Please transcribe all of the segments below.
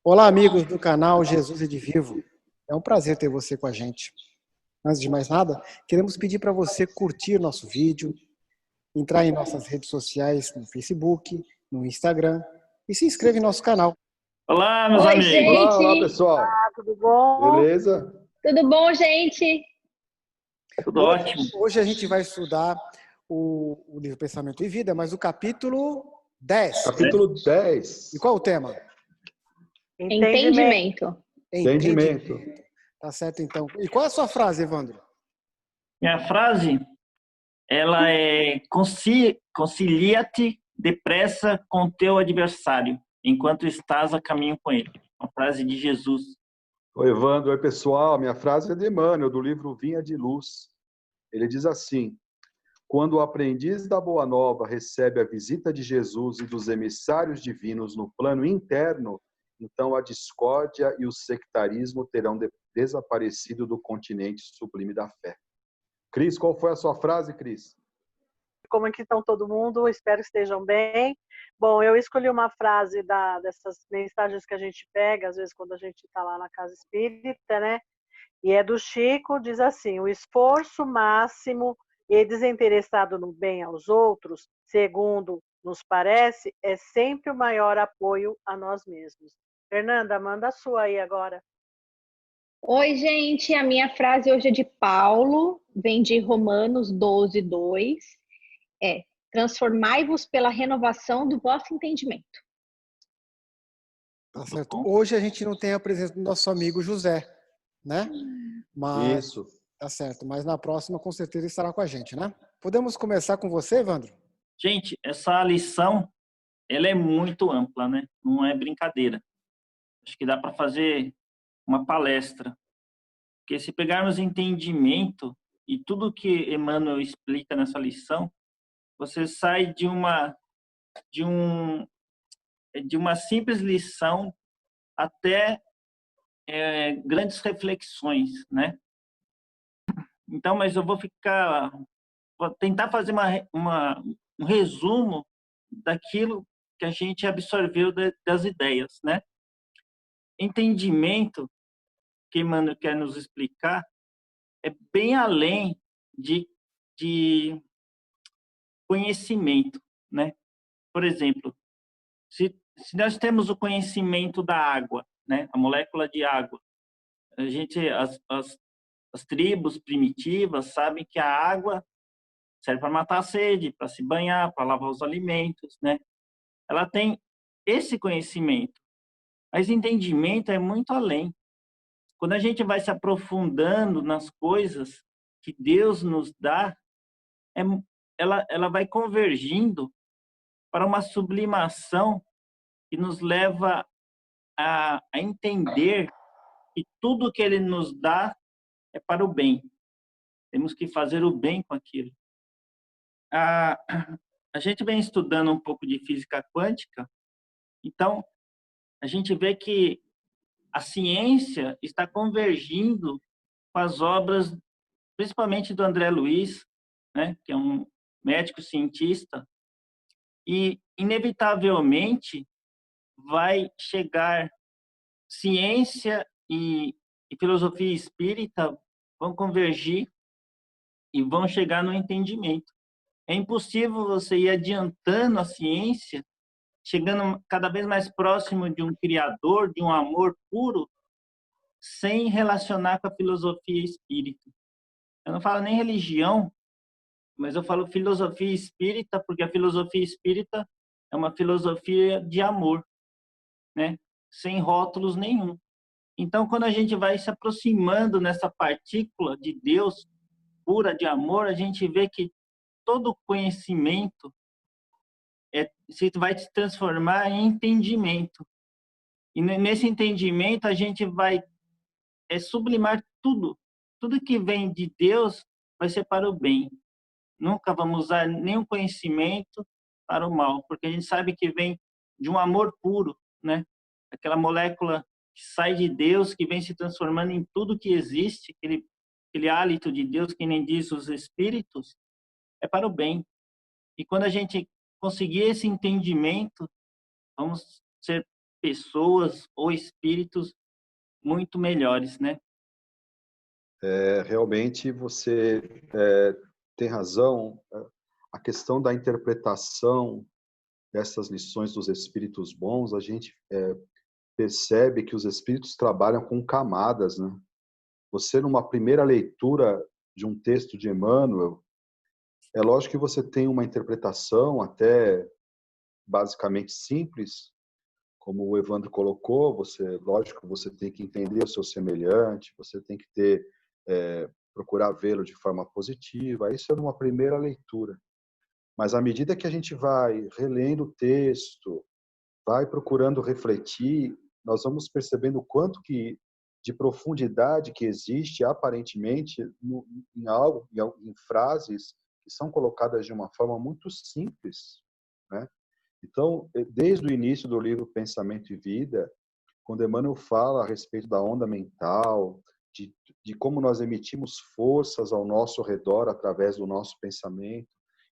Olá, amigos do canal Jesus é de Vivo. É um prazer ter você com a gente. Antes de mais nada, queremos pedir para você curtir nosso vídeo, entrar em nossas redes sociais, no Facebook, no Instagram e se inscreva em nosso canal. Olá, meus Oi, amigos. Olá, olá, gente! pessoal. Tudo bom? Beleza? Tudo bom, gente? Tudo ótimo. Hoje a gente vai estudar o livro Pensamento e Vida, mas o capítulo 10. Capítulo 10. E qual é o tema? Entendimento. Entendimento. Tá certo, então. E qual é a sua frase, Evandro? Minha frase, ela é concilia-te depressa com teu adversário, enquanto estás a caminho com ele. Uma frase de Jesus. Oi, Evandro. Oi, pessoal. Minha frase é de Emmanuel, do livro Vinha de Luz. Ele diz assim: quando o aprendiz da Boa Nova recebe a visita de Jesus e dos emissários divinos no plano interno, então a discórdia e o sectarismo terão desaparecido do continente sublime da fé. Cris, qual foi a sua frase, Cris? Como é que estão todo mundo? Espero que estejam bem. Bom, eu escolhi uma frase dessas mensagens que a gente pega, às vezes quando a gente está lá na casa espírita, né? E é do Chico, diz assim: o esforço máximo e desinteressado no bem aos outros, segundo nos parece, é sempre o maior apoio a nós mesmos. Fernanda, manda a sua aí agora. Oi, gente! A minha frase hoje é de Paulo, vem de Romanos 12, 2. É: transformai-vos pela renovação do vosso entendimento. Tá certo. Hoje a gente não tem a presença do nosso amigo José, né? Mas Isso. tá certo, mas na próxima com certeza estará com a gente, né? Podemos começar com você, Evandro? Gente, essa lição, ela é muito ampla, né? Não é brincadeira. Acho que dá para fazer uma palestra. Porque se pegarmos entendimento e tudo que Emmanuel explica nessa lição, você sai de uma simples lição até grandes reflexões, né? Então, mas eu vou tentar fazer um resumo daquilo que a gente absorveu das ideias, né? Entendimento, que Emmanuel quer nos explicar, é bem além de conhecimento, né? Por exemplo, se nós temos o conhecimento da água, né? A molécula de água, as tribos primitivas sabem que a água serve para matar a sede, para se banhar, para lavar os alimentos, né? Ela tem esse conhecimento, mas entendimento é muito além. Quando a gente vai se aprofundando nas coisas que Deus nos dá, é, ela vai convergindo para uma sublimação que nos leva a entender que tudo que Ele nos dá é para o bem. Temos que fazer o bem com aquilo. A gente vem estudando um pouco de física quântica, então a gente vê que a ciência está convergindo com as obras, principalmente do André Luiz, né, que é um médico cientista, e inevitavelmente vai chegar ciência e filosofia espírita vão convergir e vão chegar no entendimento. É impossível você ir adiantando a ciência, chegando cada vez mais próximo de um criador, de um amor puro, sem relacionar com a filosofia espírita. Eu não falo nem religião, mas eu falo filosofia espírita, porque a filosofia espírita é uma filosofia de amor, né? Sem rótulos nenhum. Então, quando a gente vai se aproximando nessa partícula de Deus, pura de amor, a gente vê que todo conhecimento se vai se transformar em entendimento. E nesse entendimento a gente vai sublimar tudo. Tudo que vem de Deus vai ser para o bem. Nunca vamos usar nenhum conhecimento para o mal, porque a gente sabe que vem de um amor puro, né? Aquela molécula que sai de Deus, que vem se transformando em tudo que existe, aquele hálito de Deus, que nem diz os espíritos, é para o bem. E quando a gente conseguir esse entendimento, vamos ser pessoas ou espíritos muito melhores, né? Realmente você tem razão. A questão da interpretação dessas lições dos espíritos bons, a gente percebe que os espíritos trabalham com camadas, né? Você, numa primeira leitura de um texto de Emmanuel, é lógico que você tem uma interpretação até basicamente simples, como o Evandro colocou, lógico, você tem que entender o seu semelhante, você tem que procurar vê-lo de forma positiva. Isso é numa primeira leitura. Mas à medida que a gente vai relendo o texto, vai procurando refletir, nós vamos percebendo o quanto de profundidade que existe aparentemente em algo, em frases que são colocadas de uma forma muito simples, né? Então, desde o início do livro Pensamento e Vida, quando Emmanuel fala a respeito da onda mental, de como nós emitimos forças ao nosso redor através do nosso pensamento,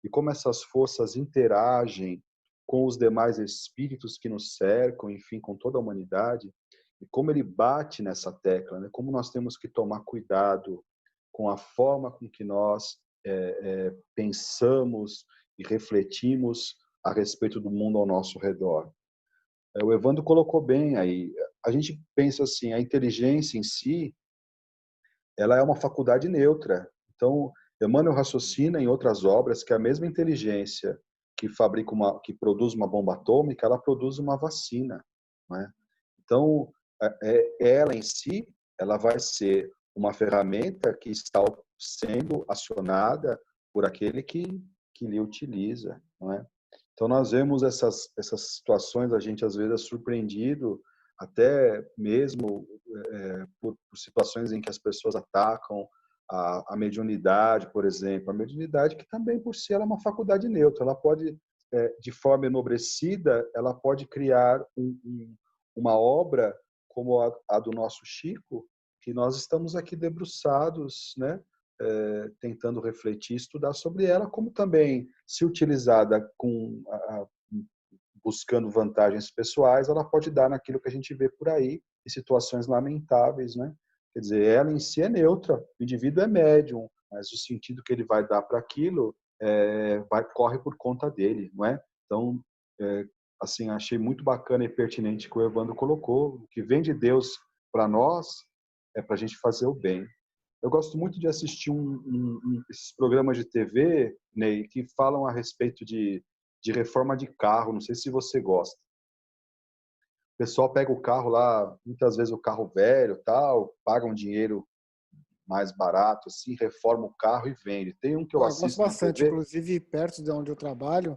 e como essas forças interagem com os demais espíritos que nos cercam, enfim, com toda a humanidade, e como ele bate nessa tecla, né? Como nós temos que tomar cuidado com a forma com que nós pensamos e refletimos a respeito do mundo ao nosso redor. O Evandro colocou bem aí. A gente pensa assim, a inteligência em si, ela é uma faculdade neutra. Então, Emmanuel raciocina em outras obras que a mesma inteligência que produz uma bomba atômica, ela produz uma vacina, né? Então, ela em si, ela vai ser uma ferramenta que está sendo acionada por aquele que lhe utiliza, não é? Então, nós vemos essas situações, a gente às vezes é surpreendido, até mesmo por situações em que as pessoas atacam a mediunidade, por exemplo. A mediunidade, que também, por si, ela é uma faculdade neutra. Ela pode, de forma enobrecida, ela pode criar uma obra como a do nosso Chico, que nós estamos aqui debruçados, né? Tentando refletir, estudar sobre ela, como também, se utilizada buscando vantagens pessoais, ela pode dar naquilo que a gente vê por aí, em situações lamentáveis, né? Quer dizer, ela em si é neutra, o indivíduo é médium, mas o sentido que ele vai dar para aquilo corre por conta dele, não é? Então, assim, achei muito bacana e pertinente que o Evandro colocou. O que vem de Deus para nós é para a gente fazer o bem. Eu gosto muito de assistir esses programas de TV, Ney, que falam a respeito de reforma de carro. Não sei se você gosta. O pessoal pega o carro lá, muitas vezes o carro velho, tal, paga um dinheiro mais barato, assim, reforma o carro e vende. Tem um que eu assisto gosto bastante, na TV. inclusive perto de onde eu trabalho,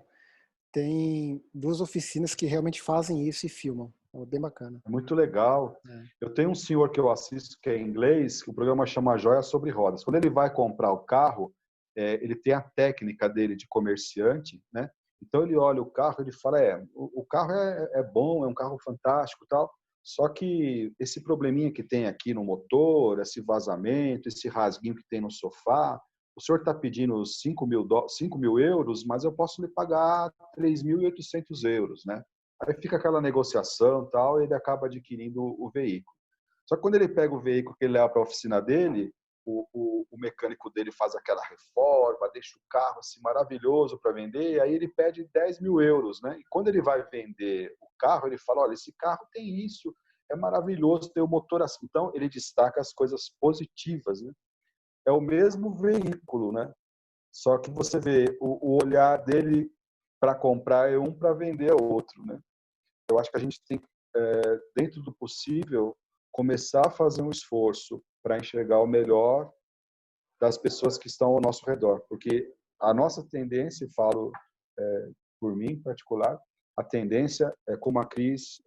tem 2 oficinas que realmente fazem isso e filmam. É bem bacana. É muito legal. Eu tenho um senhor que eu assisto que é em inglês, que o programa chama Joia sobre Rodas. Quando ele vai comprar o carro, ele tem a técnica dele de comerciante, né? Então ele olha o carro, ele fala, o carro é bom, é um carro fantástico, tal. Só que esse probleminha que tem aqui no motor, esse vazamento, esse rasguinho que tem no sofá, o senhor está pedindo 5 mil euros, mas eu posso lhe pagar 3.800 euros, né? Aí fica aquela negociação e tal, e ele acaba adquirindo o veículo. Só que quando ele pega o veículo que ele leva para a oficina dele, o mecânico dele faz aquela reforma, deixa o carro assim maravilhoso para vender, e aí ele pede 10 mil euros, né? E quando ele vai vender o carro, ele fala, olha, esse carro tem isso, é maravilhoso, tem o motor assim. Então, ele destaca as coisas positivas, né? É o mesmo veículo, né? Só que você vê, o olhar dele para comprar é um, para vender é outro, né? Eu acho que a gente tem, dentro do possível, começar a fazer um esforço para enxergar o melhor das pessoas que estão ao nosso redor. Porque a nossa tendência, e falo por mim em particular, a tendência é como a Cris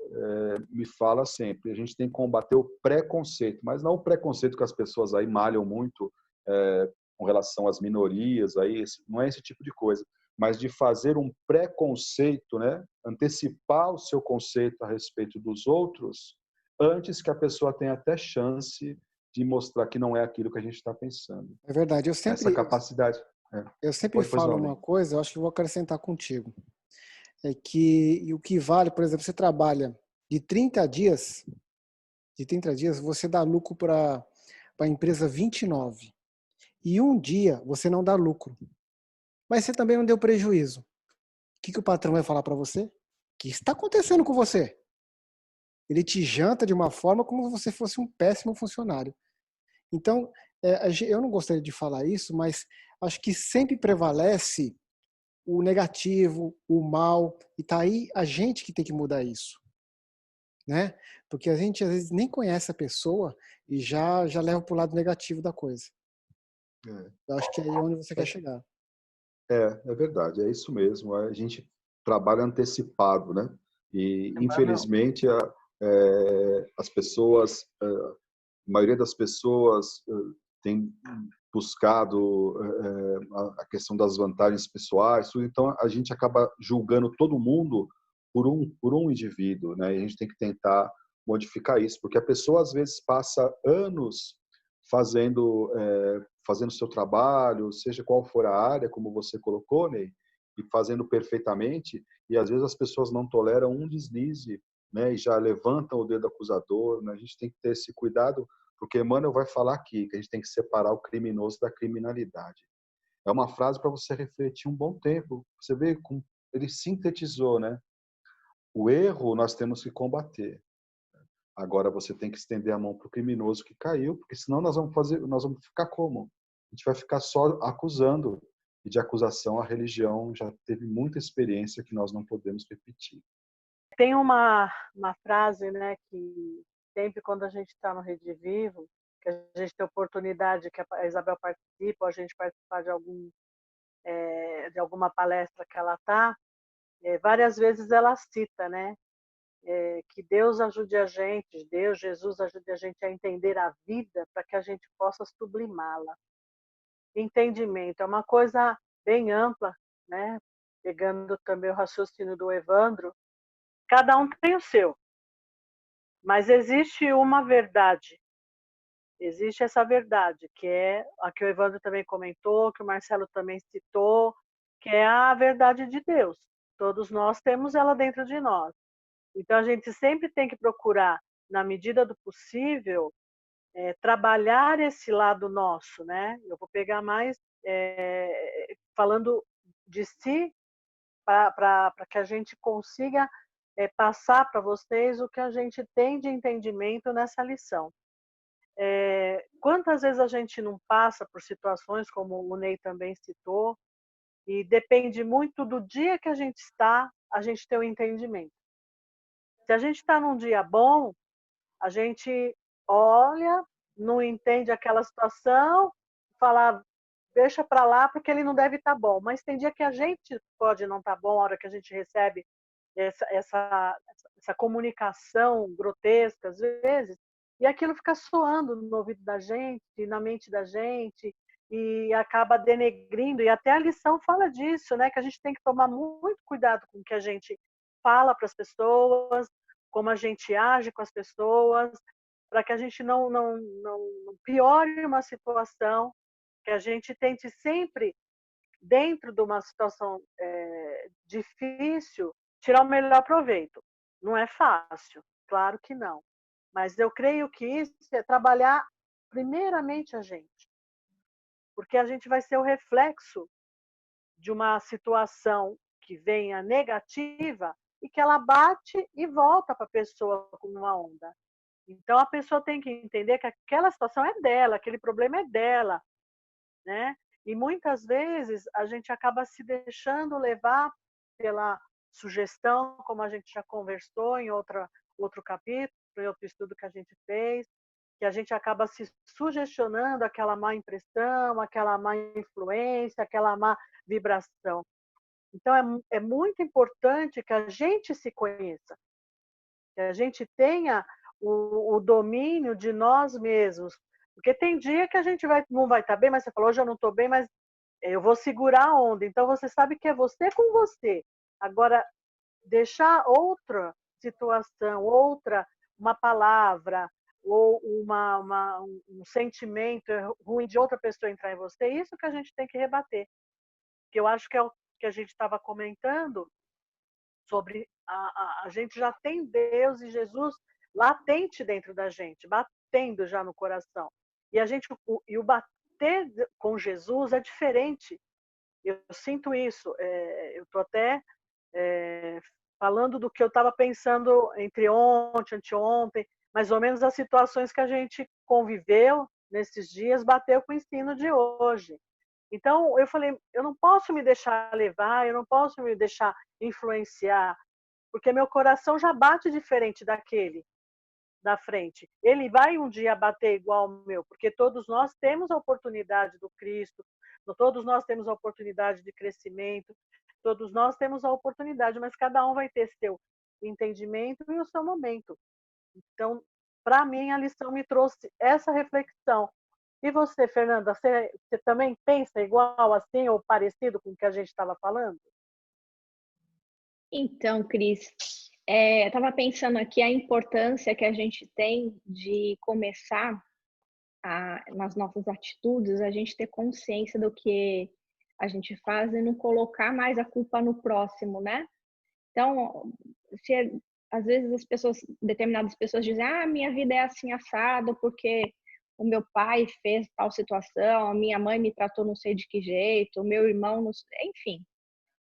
me fala sempre, a gente tem que combater o preconceito, mas não o preconceito que as pessoas aí malham muito com relação às minorias, aí, não é esse tipo de coisa, mas de fazer um preconceito, né? Antecipar o seu conceito a respeito dos outros antes que a pessoa tenha até chance de mostrar que não é aquilo que a gente está pensando. É verdade. Essa capacidade. Eu sempre falo uma coisa, eu acho que vou acrescentar contigo. É que o que vale, por exemplo, você trabalha de 30 dias, você dá lucro para a empresa 29. E um dia você não dá lucro. Mas você também não deu prejuízo. O que o patrão vai falar para você? O que está acontecendo com você? Ele te janta de uma forma como se você fosse um péssimo funcionário. Então, eu não gostaria de falar isso, mas acho que sempre prevalece o negativo, o mal, e tá aí a gente que tem que mudar isso, né? Porque a gente às vezes nem conhece a pessoa e já leva para o lado negativo da coisa. Eu acho que é aí onde você quer chegar. É verdade, é isso mesmo. A gente trabalha antecipado, né? E, infelizmente, as pessoas, a maioria das pessoas tem buscado a questão das vantagens pessoais, tudo. Então a gente acaba julgando todo mundo por um indivíduo, né? E a gente tem que tentar modificar isso, porque a pessoa às vezes passa anos fazendo o seu trabalho, seja qual for a área, como você colocou, Ney, e fazendo perfeitamente, e às vezes as pessoas não toleram um deslize, né, e já levantam o dedo acusador, né? A gente tem que ter esse cuidado, porque Emmanuel vai falar aqui que a gente tem que separar o criminoso da criminalidade. É uma frase para você refletir um bom tempo. Você vê como ele sintetizou, né? O erro nós temos que combater. Agora você tem que estender a mão para o criminoso que caiu, porque senão nós vamos ficar como? A gente vai ficar só acusando. E de acusação a religião já teve muita experiência que nós não podemos repetir. Tem uma frase, né, que sempre quando a gente está no Rede Vivo, que a gente tem oportunidade, que a Isabel participa, ou a gente participar de alguma palestra que ela está, várias vezes ela cita, né, que Deus ajude a gente, Deus, Jesus ajude a gente a entender a vida para que a gente possa sublimá-la. Entendimento é uma coisa bem ampla, né? Pegando também o raciocínio do Evandro, cada um tem o seu, mas existe uma verdade, existe essa verdade, que é a que o Evandro também comentou, que o Marcelo também citou, que é a verdade de Deus. Todos nós temos ela dentro de nós. Então a gente sempre tem que procurar, na medida do possível, trabalhar esse lado nosso, né? Eu vou pegar mais falando de si, para que a gente consiga passar para vocês o que a gente tem de entendimento nessa lição. Quantas vezes a gente não passa por situações, como o Ney também citou, e depende muito do dia que a gente está, a gente tem o entendimento. Se a gente está num dia bom, a gente olha, não entende aquela situação, fala, deixa para lá porque ele não deve estar bom. Mas tem dia que a gente pode não estar bom, a hora que a gente recebe essa comunicação grotesca, às vezes, e aquilo fica soando no ouvido da gente, na mente da gente, e acaba denegrindo. E até a lição fala disso, né? Que a gente tem que tomar muito cuidado com o que a gente fala para as pessoas, como a gente age com as pessoas, para que a gente não piore uma situação, que a gente tente sempre, dentro de uma situação difícil, tirar o melhor proveito. Não é fácil, claro que não. Mas eu creio que isso é trabalhar primeiramente a gente, porque a gente vai ser o reflexo de uma situação que venha negativa e que ela bate e volta para a pessoa como uma onda. Então a pessoa tem que entender que aquela situação é dela, aquele problema é dela, né? E muitas vezes a gente acaba se deixando levar pela sugestão, como a gente já conversou em outro capítulo, em outro estudo que a gente fez, que a gente acaba se sugestionando aquela má impressão, aquela má influência, aquela má vibração. Então é muito importante que a gente se conheça, que a gente tenha o domínio de nós mesmos, porque tem dia que a gente não vai estar bem, mas você falou, hoje eu não estou bem, mas eu vou segurar a onda. Então você sabe que é você com você. Agora, deixar outra situação, uma palavra ou um sentimento ruim de outra pessoa entrar em você, é isso que a gente tem que rebater. Que eu acho que é o que a gente estava comentando sobre a gente já tem Deus e Jesus latente dentro da gente, batendo já no coração. E o bater com Jesus é diferente. Eu sinto isso. Eu estou até falando do que eu estava pensando entre ontem, anteontem, mais ou menos as situações que a gente conviveu nesses dias, bateu com o ensino de hoje. Então, eu falei, eu não posso me deixar levar, eu não posso me deixar influenciar, porque meu coração já bate diferente daquele da frente. Ele vai um dia bater igual ao meu, porque todos nós temos a oportunidade do Cristo, todos nós temos a oportunidade de crescimento, todos nós temos a oportunidade, mas cada um vai ter seu entendimento e o seu momento. Então, para mim, a lição me trouxe essa reflexão. E você, Fernanda, você também pensa igual assim ou parecido com o que a gente estava falando? Então, Cris, eu estava pensando aqui a importância que a gente tem de começar nas nossas atitudes, a gente ter consciência do que a gente faz e não colocar mais a culpa no próximo, né? Então, às vezes determinadas pessoas dizem, minha vida é assim assado porque o meu pai fez tal situação, a minha mãe me tratou não sei de que jeito, o meu irmão, não sei, enfim.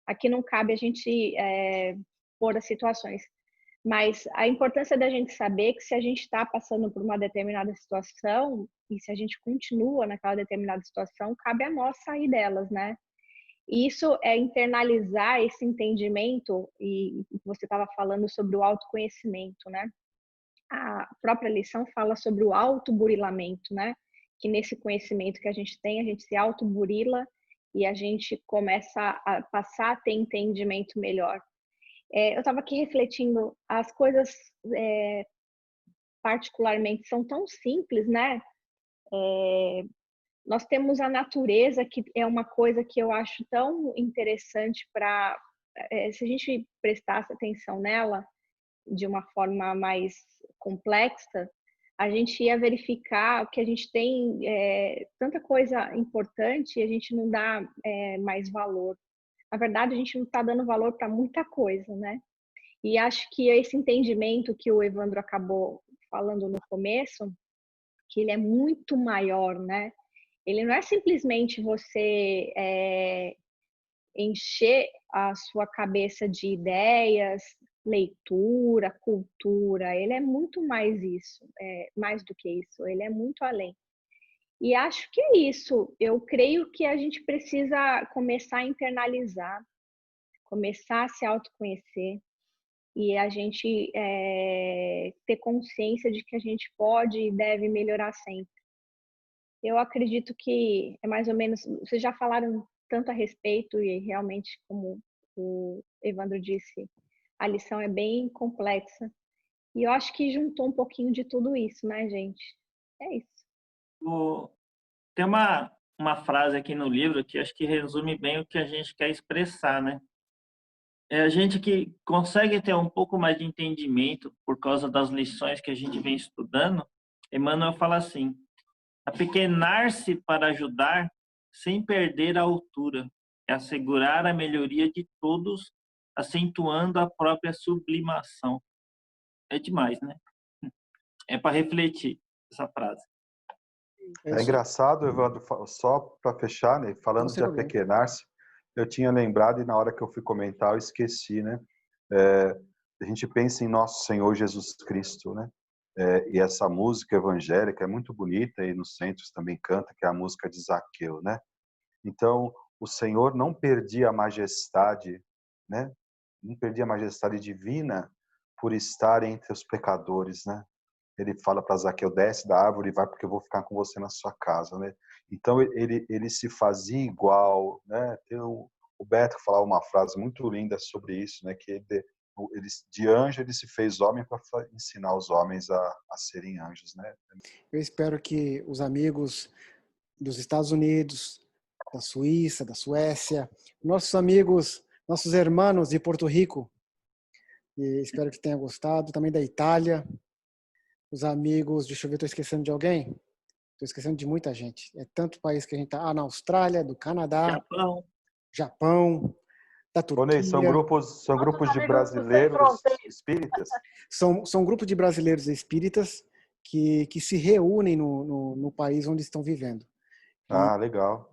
Aqui não cabe a gente pôr as situações. Mas a importância da gente saber que se a gente está passando por uma determinada situação e se a gente continua naquela determinada situação, cabe a nós sair delas, né? E isso é internalizar esse entendimento, e você estava falando sobre o autoconhecimento, né? A própria lição fala sobre o autoburilamento, né? Que nesse conhecimento que a gente tem, a gente se autoburila e a gente começa a passar a ter entendimento melhor. Eu estava aqui refletindo, as coisas particularmente são tão simples, né? Nós temos a natureza, que é uma coisa que eu acho tão interessante para... se a gente prestasse atenção nela de uma forma mais complexa, a gente ia verificar que a gente tem tanta coisa importante e a gente não dá mais valor. Na verdade, a gente não está dando valor para muita coisa, né? E acho que esse entendimento que o Evandro acabou falando no começo, que ele é muito maior, né? Ele não é simplesmente você encher a sua cabeça de ideias, leitura, cultura. Ele é muito mais isso, mais do que isso. Ele é muito além. E acho que é isso. Eu creio que a gente precisa começar a internalizar, começar a se autoconhecer e a gente ter consciência de que a gente pode e deve melhorar sempre. Eu acredito que é mais ou menos... Vocês já falaram tanto a respeito e realmente, como o Evandro disse, a lição é bem complexa. E eu acho que juntou um pouquinho de tudo isso, né, gente? É isso. Tem uma frase aqui no livro que acho que resume bem o que a gente quer expressar, né? É a gente que consegue ter um pouco mais de entendimento por causa das lições que a gente vem estudando. Emmanuel fala assim: apequenar-se para ajudar sem perder a altura, é assegurar a melhoria de todos, acentuando a própria sublimação. É demais, né? É para refletir essa frase. É engraçado, Evandro, só para fechar, né, falando de apequenar-se, eu tinha lembrado e na hora que eu fui comentar eu esqueci, né? A gente pensa em nosso Senhor Jesus Cristo, né? E essa música evangélica é muito bonita e nos centros também canta, que é a música de Zaqueu, né? Então, o Senhor não perdia a majestade, né? Não perdia a majestade divina por estar entre os pecadores, né? Ele fala para Zaqueu, desce da árvore e vai porque eu vou ficar com você na sua casa, né? Então ele se fazia igual, né? Tem o Beto falava uma frase muito linda sobre isso, né? Que ele de anjo ele se fez homem para ensinar os homens a serem anjos, né? Eu espero que os amigos dos Estados Unidos, da Suíça, da Suécia, nossos amigos, nossos irmãos de Porto Rico, e espero que tenham gostado, também da Itália, os amigos, deixa eu ver, estou esquecendo de alguém? Estou esquecendo de muita gente. É tanto país que a gente está. Na Austrália, do Canadá, Japão. Japão, da Turquia. Ney, são grupos de brasileiros espíritas? São grupos de brasileiros espíritas que se reúnem no país onde estão vivendo. Ah, legal.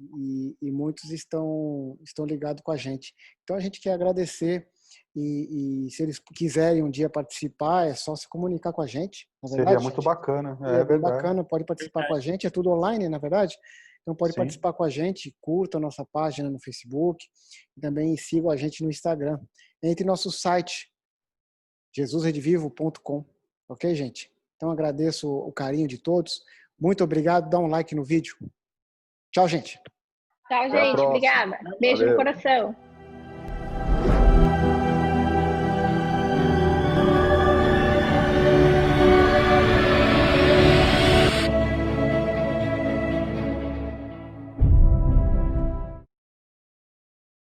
E muitos estão ligados com a gente. Então a gente quer agradecer e se eles quiserem um dia participar, é só se comunicar com a gente. Na verdade, seria muito bacana. É bem verdade. bacana, pode participar com a gente, é tudo online, na verdade. Então pode participar com a gente, curta a nossa página no Facebook e também siga a gente no Instagram. Entre no nosso site, jesusredivivo.com. Ok, gente? Então agradeço o carinho de todos. Muito obrigado. Dá um like no vídeo. Tchau, gente. Tchau, Até a gente. próxima. Obrigada. Beijo no Valeu. coração.